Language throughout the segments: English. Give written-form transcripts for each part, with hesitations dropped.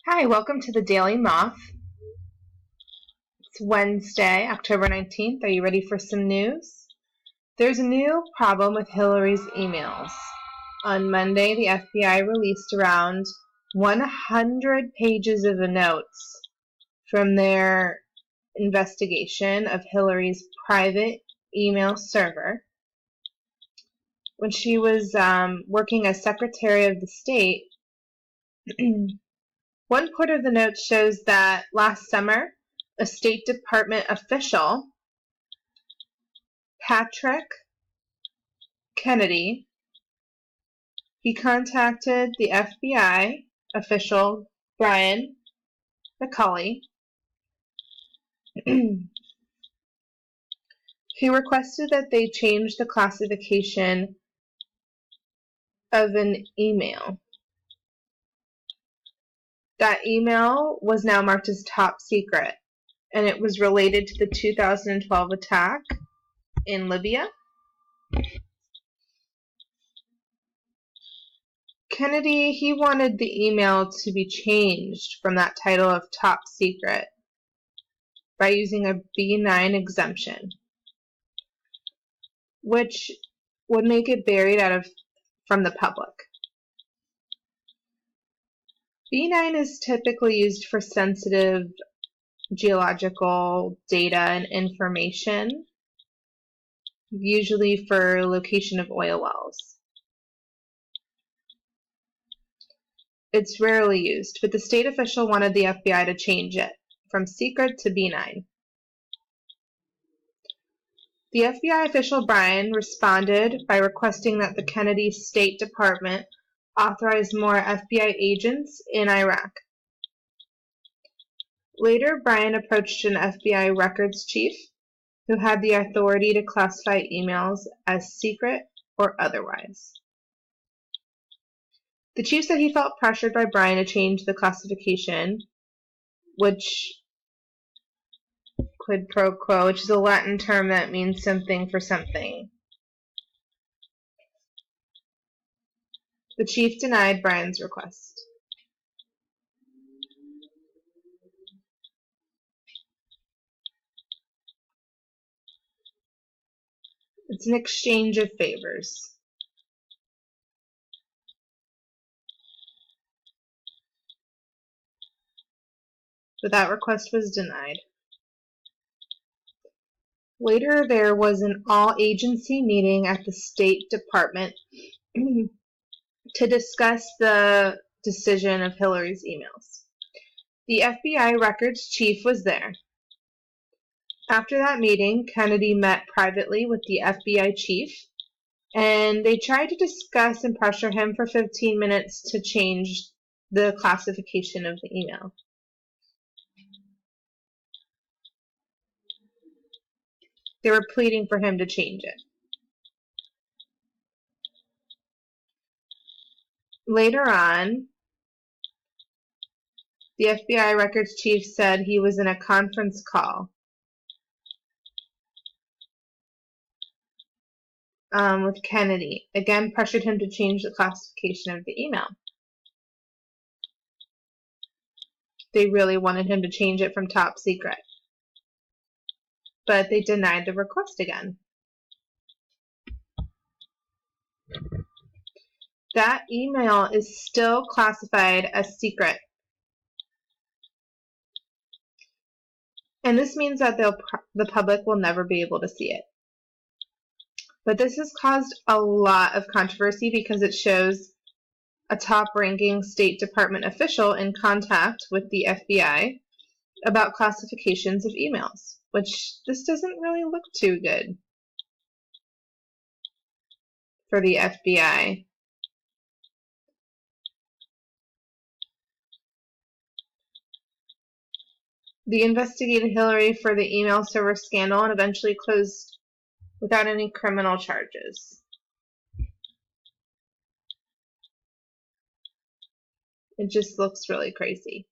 Hi, welcome to the Daily Moth. It's Wednesday, October 19th. Are you ready for some news? There's a new problem with Hillary's emails. On Monday, the FBI released around 100 pages of notes from their investigation of Hillary's private email server when she was working as Secretary of the State. One part of the notes shows that last summer, a State Department official, Patrick Kennedy, he contacted the FBI official, Brian McCulley, who requested that they change the classification of an email. That email was now marked as top secret, and it was related to the 2012 attack in Libya. Kennedy, he wanted the email to be changed from that title of top secret by using a B9 exemption, which would make it buried from the public. B9 is typically used for sensitive geological data and information, usually for location of oil wells. It's rarely used, but the state official wanted the FBI to change it from secret to B9. The FBI official Brian responded by requesting that the Kennedy State Department authorize more FBI agents in Iraq. Later, Brian approached an FBI records chief who had the authority to classify emails as secret or otherwise. The chief said he felt pressured by Brian to change the classification, which quid pro quo, which is a Latin term that means something for something. The chief denied Brian's request. It's an exchange of favors. But that request was denied. Later, there was an all-agency meeting at the State Department to discuss the decision of Hillary's emails. The FBI records chief was there. After that meeting, Kennedy met privately with the FBI chief, and they tried to discuss and pressure him for 15 minutes to change the classification of the email. They were pleading for him to change it. Later on, the FBI records chief said he was in a conference call with Kennedy. Again, pressured him to change the classification of the email. They really wanted him to change it from top secret, but they denied the request again. That email is still classified as secret. And this means that the public will never be able to see it. But this has caused a lot of controversy because it shows a top-ranking State Department official in contact with the FBI about classifications of emails, which this doesn't really look too good for the FBI. They investigated Hillary for the email server scandal and eventually closed without any criminal charges. It just looks really crazy.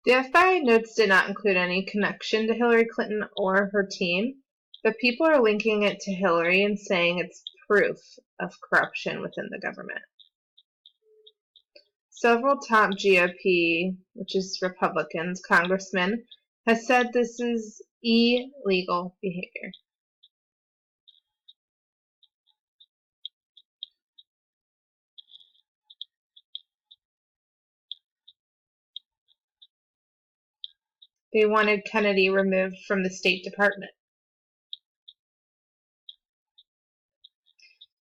The FBI notes did not include any connection to Hillary Clinton or her team, but people are linking it to Hillary and saying it's proof of corruption within the government. Several top GOP, which is Republicans, congressmen, has said this is illegal behavior. They wanted Kennedy removed from the State Department.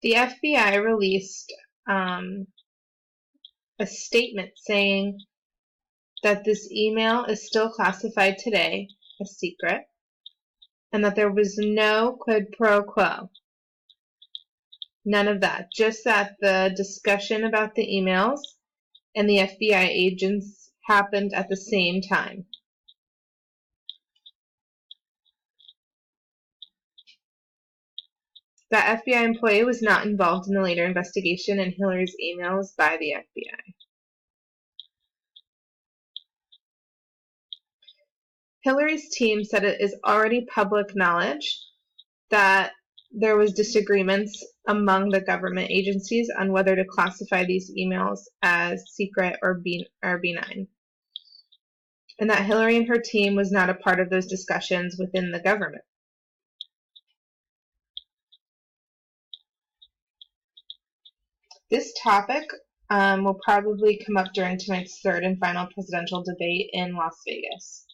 The FBI released a statement saying that this email is still classified today as secret and that there was no quid pro quo. None of that. Just that the discussion about the emails and the FBI agents happened at the same time. That FBI employee was not involved in the later investigation in Hillary's emails by the FBI. Hillary's team said it is already public knowledge that there was disagreements among the government agencies on whether to classify these emails as secret or benign, and that Hillary and her team was not a part of those discussions within the government. This topic will probably come up during tonight's third and final presidential debate in Las Vegas.